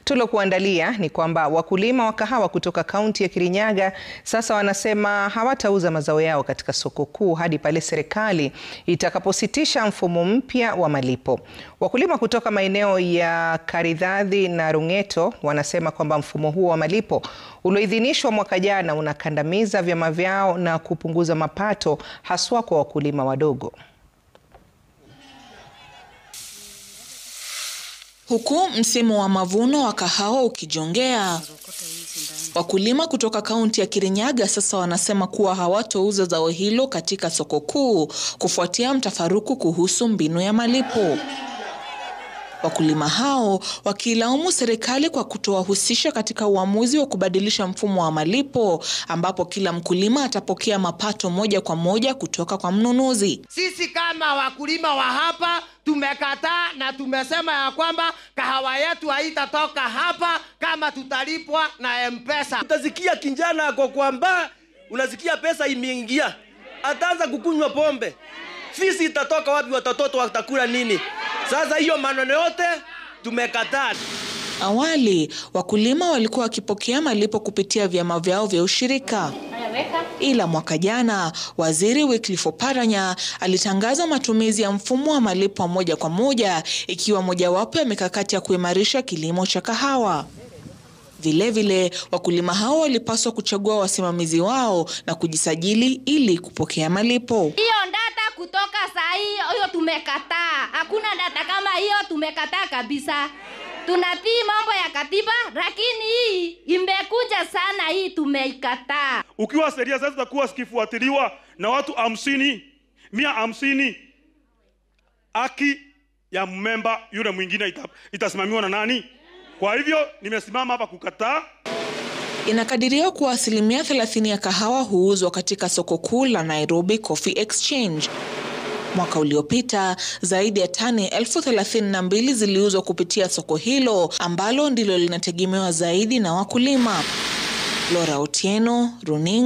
Tulokuandalia ni kwamba wakulima wa kahawa kutoka kaunti ya Kirinyaga sasa wanasema hawatauza mazao yao katika soko kuu hadi pale serikali itakapositisha mfumo mpya wa malipo. Wakulima kutoka maeneo ya Karidhadhi na Rungeto wanasema kwamba mfumo huo wa malipo ulioidhinishwa mwaka jana unakandamiza vyama vyao na kupunguza mapato haswa kwa wakulima wadogo. Huku msimu wa mavuno wa kahawa ukijongea, wakulima kutoka kaunti ya Kirinyaga sasa wanasema kuwa hawatouza zao hilo katika soko kuu kufuatia mtafaruku kuhusu mbinu ya malipo. Wakulima hao wakilaumu serikali kwa kutowahusisha katika uamuzi wa kubadilisha mfumo wa malipo ambapo kila mkulima atapokea mapato moja kwa moja kutoka kwa mnunuzi. Sisi kama wakulima wa hapa tumekataa na tumesema ya kwamba kahawa yetu haitatoka hapa kama tutalipwa na M-Pesa. Utasikia kijana kwa kwamba unasikia pesa imeingia, ataanza kukunywa pombe. Fisi itatoka wapi? Watoto watakula nini? Sasa hiyo maneno yote tumekataa. Awali wakulima walikuwa wakipokea malipo kupitia vyama vyao vya ushirika. Ila mwaka jana Waziri Wycliffe Oparanya alitangaza matumizi ya mfumo wa malipo moja kwa moja ikiwa mojawapo ya mikakati ya kuimarisha kilimo cha kahawa. Vilevile wakulima hao walipaswa kuchagua wasimamizi wao na kujisajili ili kupokea malipo. Hiyo data kutoka saa hiyo tumekataa. Hakuna data kama hiyo, tumekataa kabisa. Tunatii mambo ya katiba, lakini hii imekuja sana, hii tumeikataa. Ukiwa sheria sasa zitakuwa zikifuatiliwa na watu 50, 150, haki ya memba yule mwingine itasimamiwa na nani? Kwa hivyo nimesimama hapa kukataa. Inakadiriwa kuwa 30% ya kahawa huuzwa katika soko kuu la Nairobi Coffee Exchange. Mwaka uliopita zaidi ya tani 32,000 ziliuzwa kupitia soko hilo ambalo ndilo linategemewa zaidi na wakulima. Laura Otieno, Runinga.